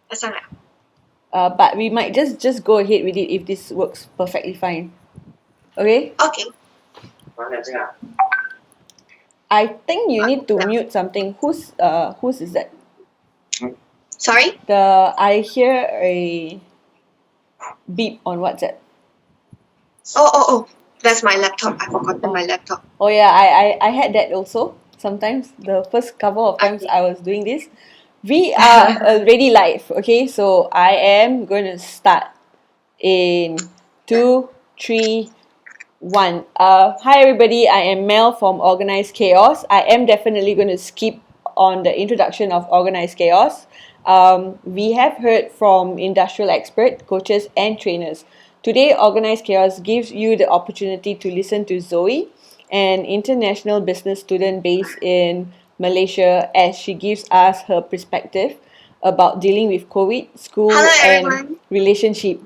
But we might just go ahead with it if this works perfectly fine. Okay? Okay. I think you need to mute something. Whose is that? Sorry? I hear a beep on WhatsApp. Oh. That's my laptop. I forgot my laptop. Oh yeah, I had that also. Sometimes the first couple of times Okay. I was doing this. We are already live, okay? So I am going to start in 2, 3, 1. Hi everybody, I am Mel from Organised Chaos. I am definitely going to skip on the introduction of Organised Chaos. We have heard from industrial experts, coaches, and trainers. Today, Organised Chaos gives you the opportunity to listen to Zoe, an international business student based in Malaysia, as she gives us her perspective about dealing with COVID, school, Hello, and everyone. relationship.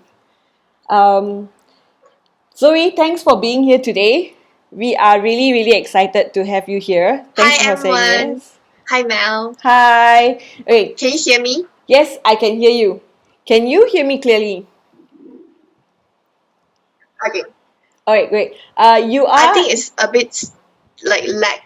Zoe, thanks for being here today. We are really, really excited to have you here. Thanks Hi, for saying everyone. yes. Hi, Mel. Hi. Wait, Can you hear me? yes, I can hear you. Can you hear me clearly? Okay. All right, great. You I are, think it's a bit like lag.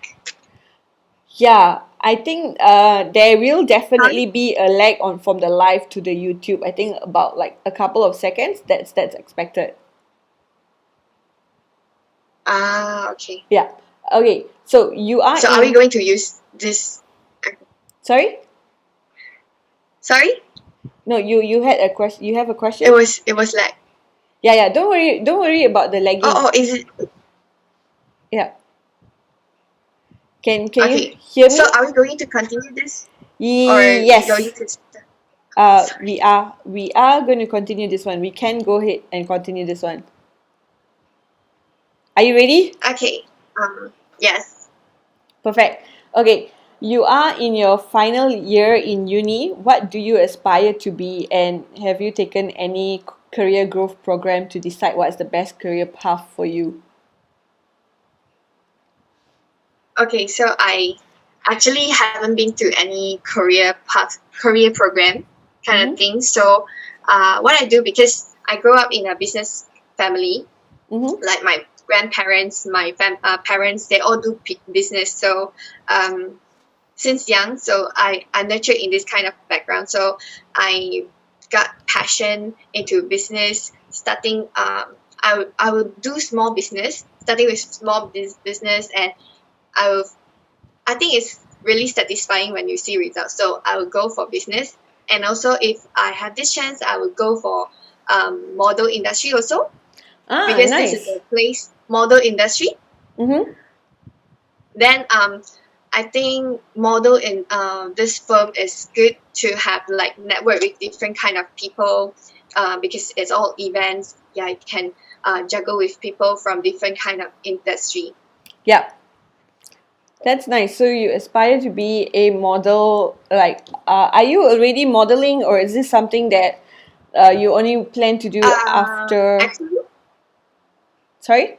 yeah, I think there will Sorry? definitely be a lag on from the live to the YouTube. I think about like a couple of seconds. That's expected. Okay. Yeah. Okay. So you are So are we in. going to use this? Sorry? Sorry? No, you had a question. You have a question? It was lag. Yeah. Don't worry. Don't worry about the lagging. Is it? Yeah. Can you Okay. hear So me? are we going to continue this? Or we going Yes. to start? We Sorry. are going to continue this one. We can go ahead and continue this one. Are you ready? Okay. Yes. Perfect. Okay. You are in your final year in uni. What do you aspire to be, and have you taken any career growth program to decide what's the best career path for you? Okay. So I actually haven't been to any career program kind of Mm-hmm. thing. So what I do, because I grew up in a business family, Mm-hmm. like my grandparents, my parents, they all do business. So since young, so I nurtured in this kind of background. So I got passion into business. Starting, I will do small business, starting with small business, and I will. I think it's really satisfying when you see results. So I will go for business, and also if I have this chance, I will go for model industry also, Ah, because this is nice. the place model industry. Mm-hmm. Then I think model in this firm is good to have like network with different kind of people, because it's all events. Yeah, you can juggle with people from different kind of industry. Yeah. That's nice. So you aspire to be a model. Like, are you already modeling, or is this something that you only plan to do after? Actually, Sorry.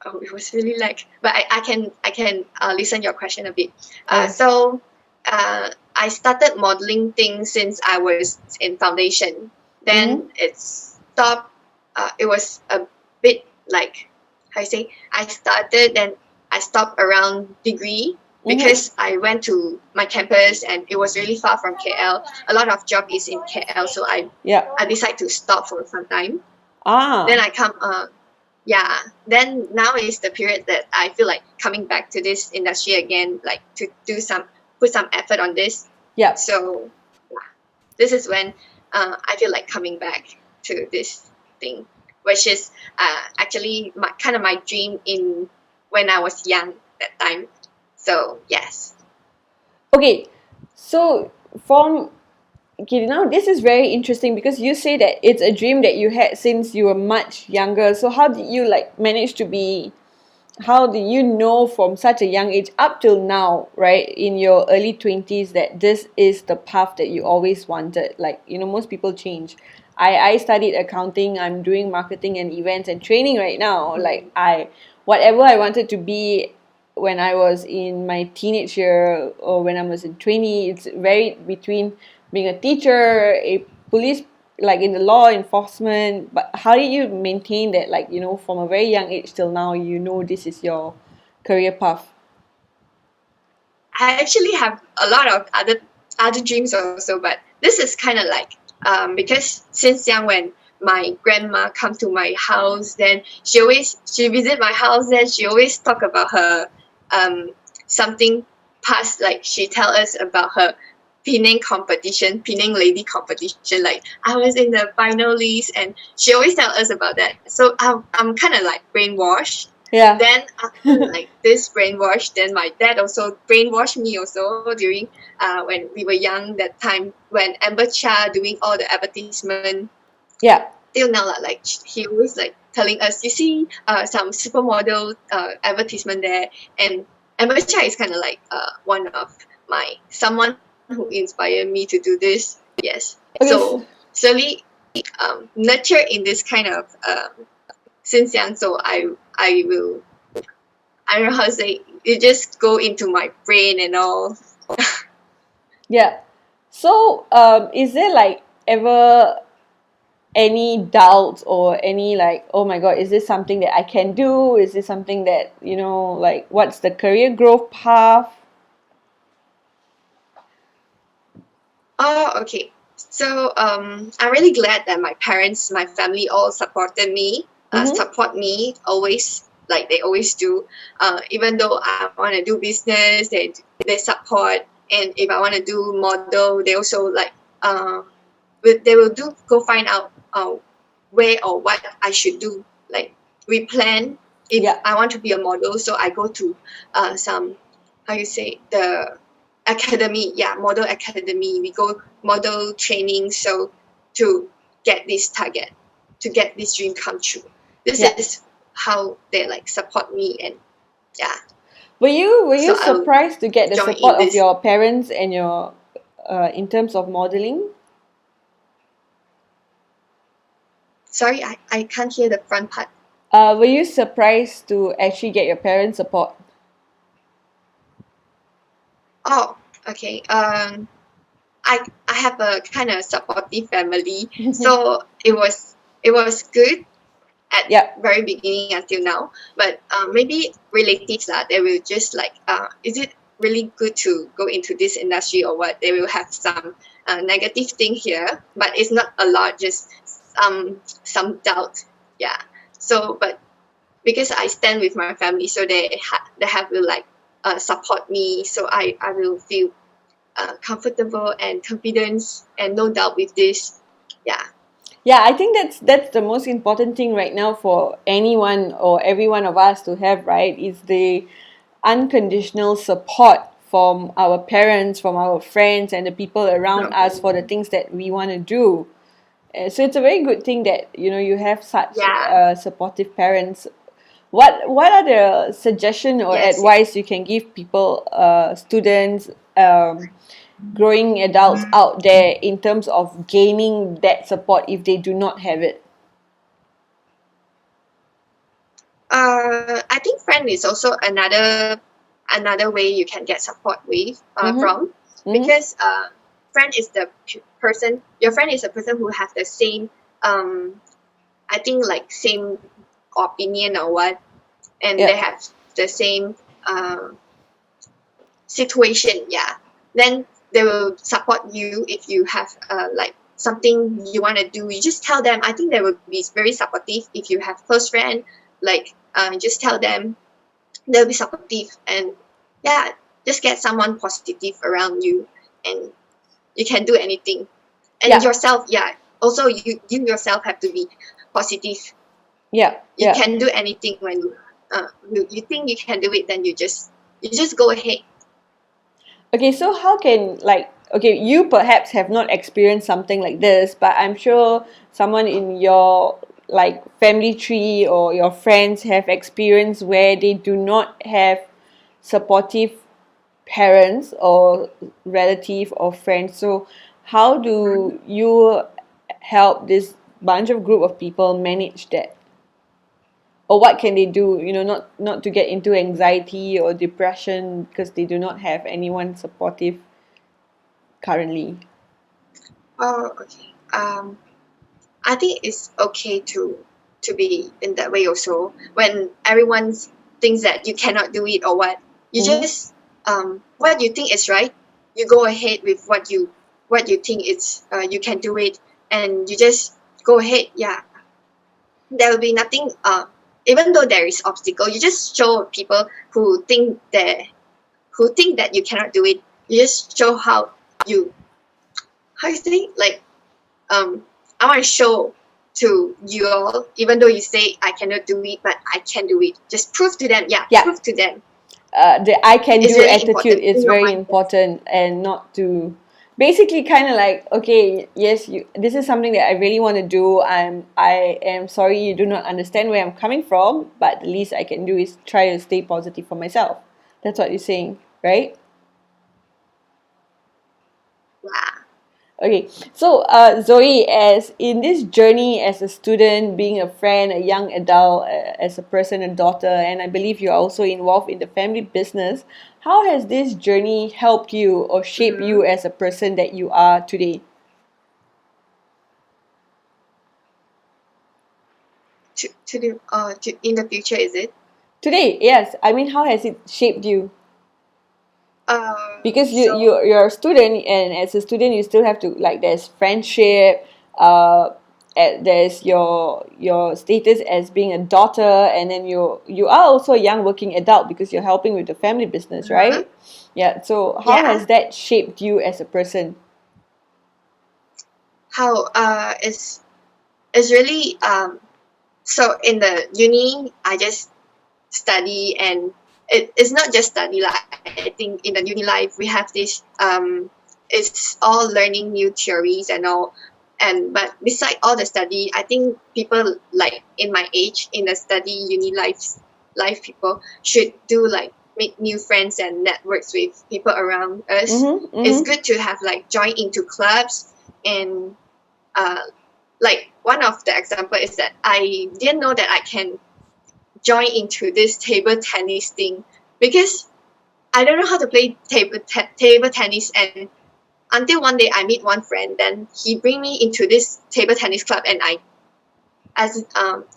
oh, it was really like, but I can listen your question a bit. Okay. So I started modeling things since I was in foundation. Mm-hmm. Then it stopped. It was a bit like, how I say, I started, then I stopped around degree, Mm-hmm. because I went to my campus and it was really far from KL. A lot of job is in KL, so Yeah. I decided to stop for some time. Then Ah. I come yeah, then now is the period that I feel like coming back to this industry again, like to put some effort on this. Yeah. So yeah, this is when I feel like coming back to this thing, which is actually my kind of my dream in when I was young that time. So yes. Okay. So from okay, now this is very interesting because you say that it's a dream that you had since you were much younger. So how did you like manage to be? How do you know from such a young age up till now, right, in your early 20s, that this is the path that you always wanted? Like, most people change. I studied accounting. I'm doing marketing and events and training right now. Like, whatever I wanted to be when I was in my teenage year or when I was in 20, it's very between being a teacher, a police, like in the law enforcement. But how did you maintain that, like, from a very young age till now, this is your career path? I actually have a lot of other dreams also, but this is kind of like because since young when my grandma come to my house, then she visit my house, then she always talk about her um something past, like she tell us about her Penang lady competition, like I was in the finalists, and she always tell us about that. So I'm kind of like brainwashed. Yeah. Then after like this brainwash, then my dad also brainwashed me also during when we were young, that time when Amber Cha doing all the advertisement Yeah. till now lah, like he always like telling us, you see some supermodel advertisement there, and Amber Cha is kind of like one of my someone who inspired me to do this. Yes. Okay. So slowly nurture in this kind of since young, so I will, I don't know how to say, it just go into my brain and all. Yeah. So, is there like ever any doubts or any like, oh my God, is this something that I can do? Is this something that, like, what's the career growth path? Oh, okay. So I'm really glad that my parents, my family all supported me, Mm-hmm. support me always, like they always do. Even though I want to do business, they support, and if I want to do model, they also like they will do go find out where or what I should do. Like we plan if Yeah. I want to be a model, so I go to some, how you say, the academy, yeah, model academy. We go model training, so to get this target, to get this dream come true. This Yeah. is how they like support me, and yeah. Were you So I'll surprised to get the join in support of this. your parents and your in terms of modeling? Sorry, I can't hear the front part. Were you surprised to actually get your parents' support? Oh, okay. I have a kind of supportive family, so it was good at Yeah. very beginning until now. But maybe relatives lah, they will just like, is it really good to go into this industry or what? They will have some negative thing here, but it's not a lot, just some doubt. Yeah. So, but because I stand with my family, so they have to like support me, so I will feel comfortable and confidence and no doubt with this. Yeah. Yeah, I think that's the most important thing right now for anyone or every one of us to have, right? Is the unconditional support from our parents, from our friends, and the people around us for the things that we want to do. So it's a very good thing that you have such Yeah. supportive parents. What are the suggestion or Yes. advice you can give people, students, growing adults out there in terms of gaining that support if they do not have it? I think friend is also another way you can get support with Mm-hmm. from, Mm-hmm. because friend is the person, your friend is a person who have the same I think like same opinion or what, and they Yeah. have the same situation. Yeah, then they will support you if you have like something you want to do. You just tell them. I think they will be very supportive. If you have close friend, like just tell them, they'll be supportive. And yeah, just get someone positive around you, and you can do anything. And Yeah. yourself, yeah, also you yourself have to be positive. Yeah. You Yeah. can do anything when you think you can do it, then you just go ahead. Okay, so how can, like, okay, you perhaps have not experienced something like this, but I'm sure someone in your like family tree or your friends have experienced where they do not have supportive parents or relative or friends. So how do you help this bunch of group of people manage that? or what can they do, not to get into anxiety or depression because they do not have anyone supportive currently. Oh, okay. I think it's okay to be in that way also. When everyone thinks that you cannot do it or what, you just what you think is right, you go ahead with what you think it's you can do it, and you just go ahead. Yeah, there will be nothing. Even though there is obstacle, you just show people who think that you cannot do it. You just show how you think like I want to show to you all, even though you say I cannot do it, but I can do it. Just prove to them. Yeah, Yeah. prove to them. The I can It's do really attitude important is in your very mindset. important, and not to basically kind of like, okay, yes, this is something that I really want to do. I am sorry you do not understand where I'm coming from, but the least I can do is try to stay positive for myself. That's what you're saying, right? Yeah. Okay, so Zoe, as in this journey as a student, being a friend, a young adult, as a person, a daughter, and I believe you're also involved in the family business, how has this journey helped you or shaped Mm-hmm. you as a person that you are today? To do in the future, is it? Today, yes. I mean, how has it shaped you? Because So you're a student, and as a student you still have to, like, there's friendship, uh there's your status as being a daughter, and then you are also a young working adult because you're helping with the family business, uh-huh. right? Yeah, so how Yeah, has that shaped you as a person? how is really so in the uni I just study, and it's not just study. Like I think in the uni life we have this it's all learning new theories and all, and but beside all the study, I think people like in my age in the study uni life people should do like make new friends and networks with people around us. Mm-hmm, It's mm-hmm. good to have like join into clubs, and uh like one of the example is that I didn't know that I can join into this table tennis thing because I don't know how to play table tennis. And until one day I meet one friend, then he bring me into this table tennis club, and I as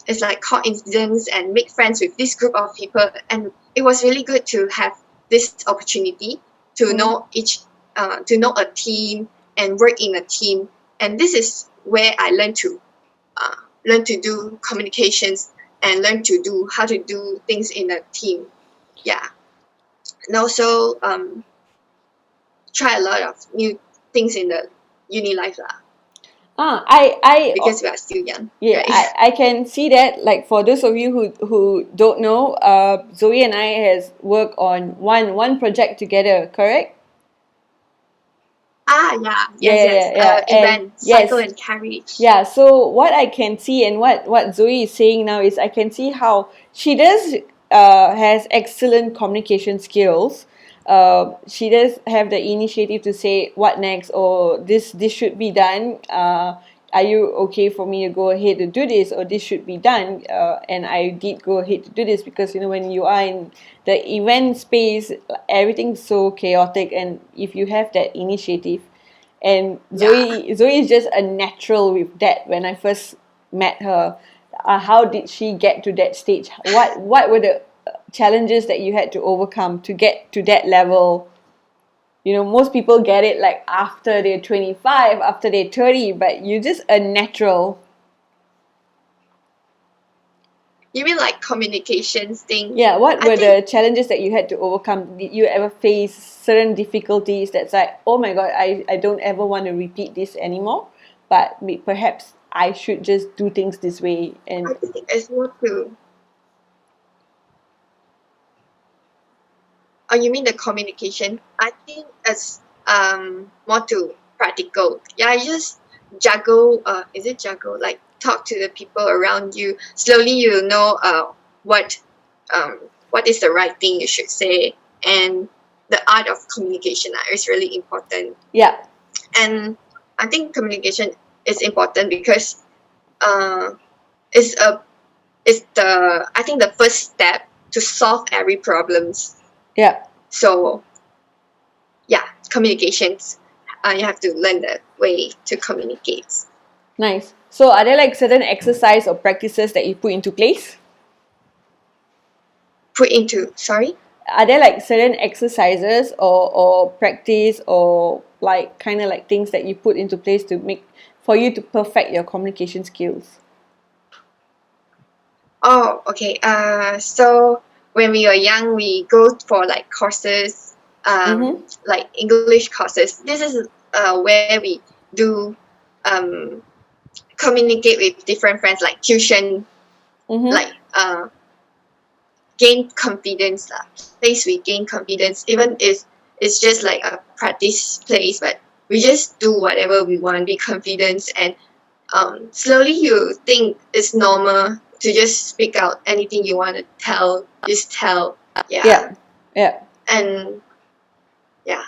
it's like coincidence and make friends with this group of people, and it was really good to have this opportunity to Mm-hmm. know to know a team and work in a team. And this is where I uh, learn to do communications and learn to do how to do things in a team. Yeah, and also try a lot of new things in the uni life lah, ah I I because we are still young, Yeah, right? I can see that. Like, for those of you who don't know, Zoe and I has worked on one project together, correct? Yeah, Yeah, yes, yeah, yeah, yes. yeah. And Event, cycle yes, and carriage. yeah. So what I can see, and what Zoe is saying now, is I can see how she does has excellent communication skills. She does have the initiative to say what next, or this should be done. Are you okay for me to go ahead to do this, or this should be done? And I did go ahead to do this because, when you are in the event space, everything's so chaotic, and if you have that initiative, and Yeah, Zoe is just a natural with that. When I first met her, how did she get to that stage? What were the challenges that you had to overcome to get to that level? Most people get it like after they're 25, after they're 30, but you're just a natural. you mean like communications thing? Yeah, what I were think the challenges that you had to overcome? Did you ever face certain difficulties that's like, oh my God, I don't ever want to repeat this anymore, but perhaps I should just do things this way? I And think it's more to. Oh, you mean the communication? I think it's more to practical. Yeah, you just juggle. Is it juggle? Like talk to the people around you. Slowly, you know what what is the right thing you should say, and the art of communication is really important. yeah, And I think communication is important because uh, it's a is I think the first step to solve every problems. Yeah. So yeah, communications. You have to learn the way to communicate. Nice. So are there like certain exercise or practices that you put into place? Sorry? Are there like certain exercises or practice or like kind of like things that you put into place to make for you to perfect your communication skills? Oh, okay. So when we were young, we go for like courses, Mm-hmm. like English courses. This is where we do communicate with different friends, like tuition, Mm-hmm. like gain confidence lah. Place we gain confidence, even if it's just like a practice place, but we just do whatever we want, be confident, and slowly you think it's normal to just speak out anything you want to tell, just tell. Yeah. Yeah. Yeah. And yeah.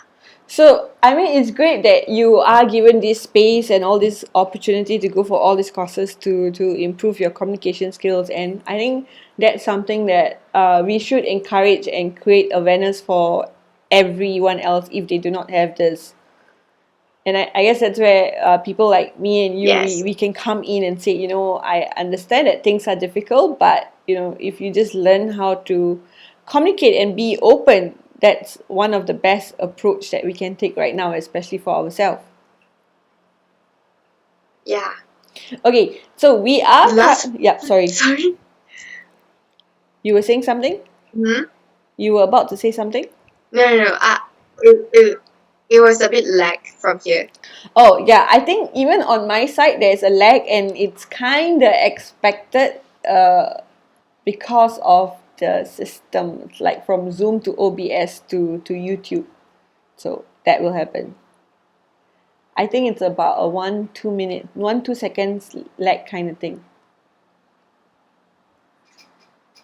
So, I mean, it's great that you are given this space and all this opportunity to go for all these courses to improve your communication skills. And I think that's something that we should encourage and create awareness for everyone else if they do not have this. And I guess that's where people like me and you, Yes. we can come in and say, I understand that things are difficult, but, if you just learn how to communicate and be open, that's one of the best approach that we can take right now, especially for ourselves. Yeah. Okay, so we are... Last. Yeah, sorry. Sorry. You were saying something? Hmm? You were about to say something? No. It was a bit lag from here. Oh, yeah, I think even on my side, there's a lag and it's kind of expected because of the system, like from Zoom to OBS to YouTube. So that will happen. I think it's about a 2 seconds lag kind of thing.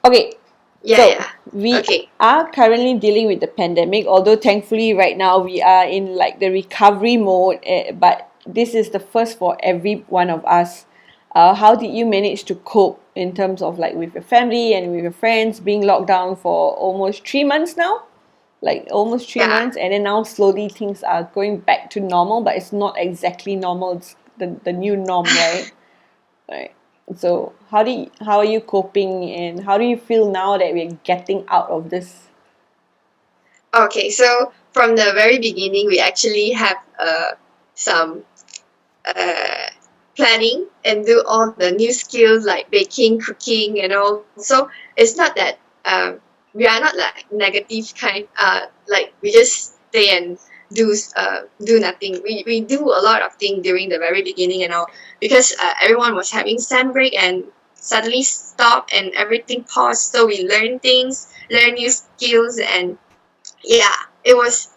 Okay, Yeah, so yeah. we Okay. are currently dealing with the pandemic, although thankfully right now we are in like the recovery mode, but this is the first for every one of us. How did you manage to cope in terms of like with your family and with your friends being locked down for almost 3 months now? Like almost three Yeah. months, and then now slowly things are going back to normal, but it's not exactly normal. It's the new norm, right? Right. So how are you coping, and how do you feel now that we're getting out of this? Okay. So from the very beginning, we actually have some uh, planning and do all the new skills like baking, cooking, and all. So it's not that we are not like negative kind. Like we just stay and do nothing. We do a lot of things during the very beginning and all, because everyone was having sem break and suddenly stop and everything paused. So we learn things, learn new skills, and yeah, it was.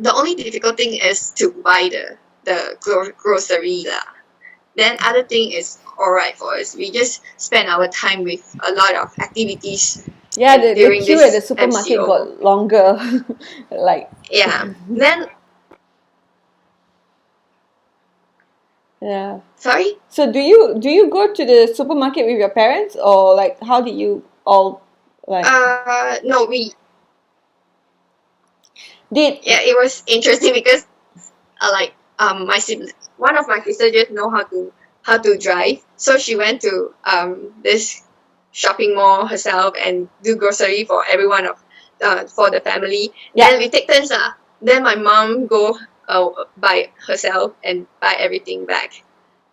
The only difficult thing is to buy the grocery lah. Then other thing is alright for us. We just spend our time with a lot of activities Yeah, the during queue at the this supermarket MCO. got longer. Like, Yeah. Then yeah. sorry. So do you go to the supermarket with your parents, or like how did you all like No, we did? yeah. It was interesting because like my sibling, one of my sisters just know how to drive, so she went to this shopping mall herself and do grocery for everyone of for the family. Yeah. Then we take turns Then my mom go by herself and buy everything back.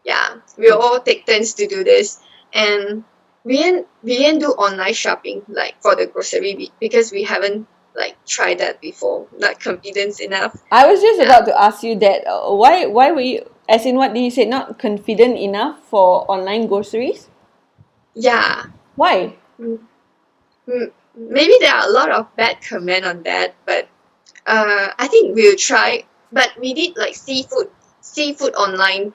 Yeah, we all take turns to do this, and we didn't do online shopping like for the grocery because we haven't like tried that before, not confidence enough. I was just Yeah. about to ask you that. Why were you, as in what did you say, not confident enough for online groceries? Yeah. Why? Maybe there are a lot of bad comment on that, but I think we'll try. But we did like seafood online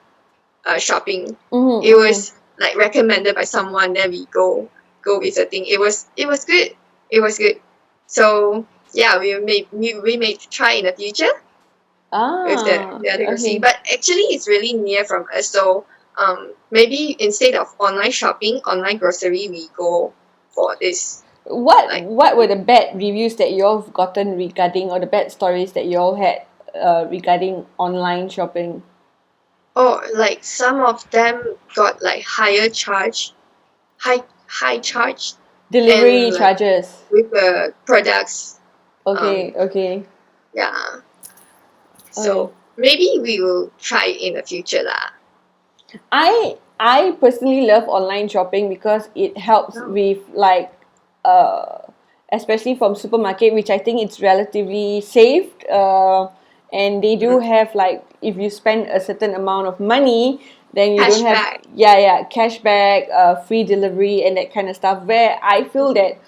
shopping. Mm-hmm, It mm-hmm. was like recommended by someone. Then we go visiting. It was good. It was good. So yeah, we may try in the future with the Ah, other grocery. okay. But actually, it's really near from us. So maybe instead of online shopping, online grocery, we go for this. What were the bad reviews that you've gotten regarding, or the bad stories that you all had regarding online shopping? Oh, like some of them got like high charge, Delivery and like charges. with the products. Okay, okay. Yeah. Okay. So maybe we will try in the future lah. I personally love online shopping because it helps Oh. with like uh especially from supermarket, which I think it's relatively safe, and they do have like, if you spend a certain amount of money, then you don't have, Cashback. cashback, free delivery and that kind of stuff. Where I feel that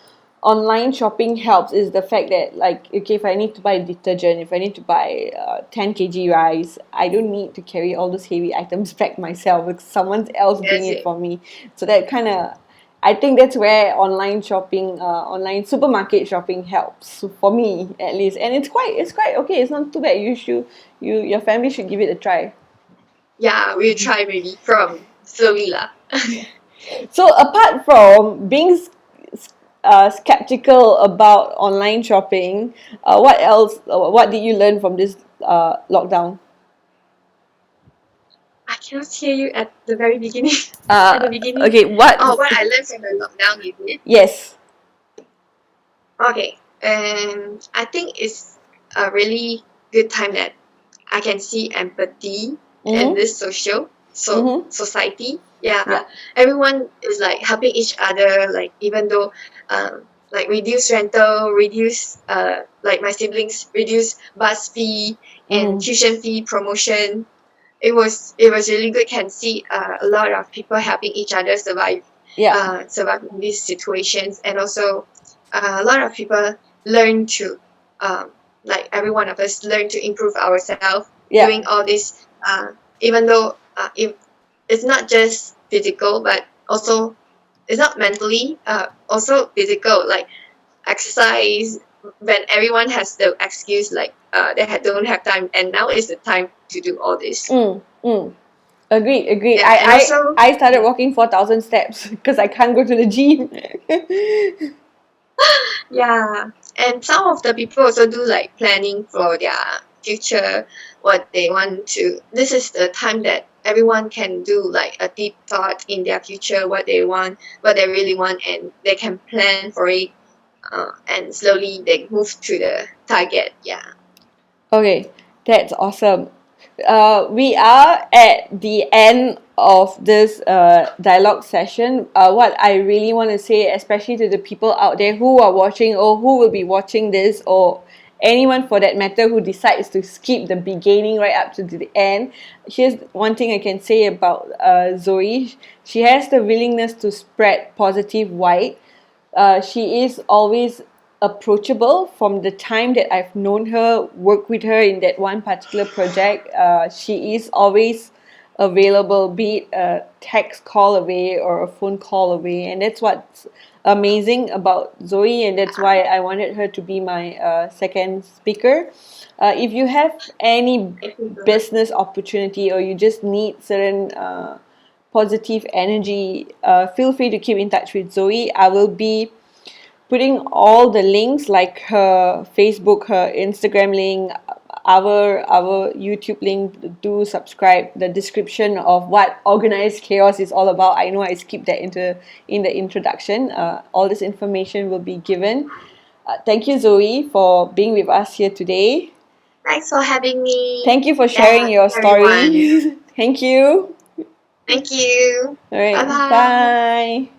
online shopping helps is the fact that, like, okay, if I need to buy detergent, if I need to buy 10 kg rice, I don't need to carry all those heavy items back myself, because someone else bring That's it it. for me. So that kind of, I think that's where online shopping, online supermarket shopping helps for me at least, and it's quite okay. It's not too bad. Your family should give it a try. Yeah, we'll try maybe from slowly lah. So apart from being skeptical about online shopping, what else? What did you learn from this lockdown? I cannot hear you at the very beginning. Uh, At the beginning. okay, what? Oh, what I learned from the lockdown, is it? Yes. Okay. And I think it's a really good time that I can see empathy in this society. Yeah. Yeah. Everyone is like helping each other, like even though like reduce rental, reduce like my siblings reduce bus fee and tuition fee promotion. It was really good. Can see a lot of people helping each other survive Yeah. survive in these situations, and also a lot of people learn to like every one of us learn to improve ourselves Yeah. doing all this, even though if it's not just physical but also it's not mentally, also physical, like exercise, when everyone has the excuse like don't have time, and now is the time to do all this. Agreed. Yeah, and also I started walking 4,000 steps because I can't go to the gym. yeah, and some of the people also do like planning for their future, what they want to. This is the time that everyone can do like a deep thought in their future, what they want, what they really want, and they can plan for it. And slowly they move to the target. Yeah. Okay, that's awesome. We are at the end of this dialogue session. What I really want to say, especially to the people out there who are watching, or who will be watching this, or anyone for that matter who decides to skip the beginning right up to the end, here's one thing I can say about Zoe. She has the willingness to spread positive light. She is always approachable. From the time that I've known her, worked with her in that one particular project, she is always available, be it a text call away or a phone call away. And that's what's amazing about Zoe, and that's why I wanted her to be my second speaker. If you have any business opportunity, or you just need certain positive energy, feel free to keep in touch with Zoe. I will be putting all the links, like her Facebook, her Instagram link, our YouTube link. Do subscribe. The description of what Organized Chaos is all about. I know I skipped that in the introduction. All this information will be given. Thank you, Zoe, for being with us here today. Thanks for having me. Thank you for sharing your everyone. story. Thank you. Thank you. All right. Bye bye. Bye.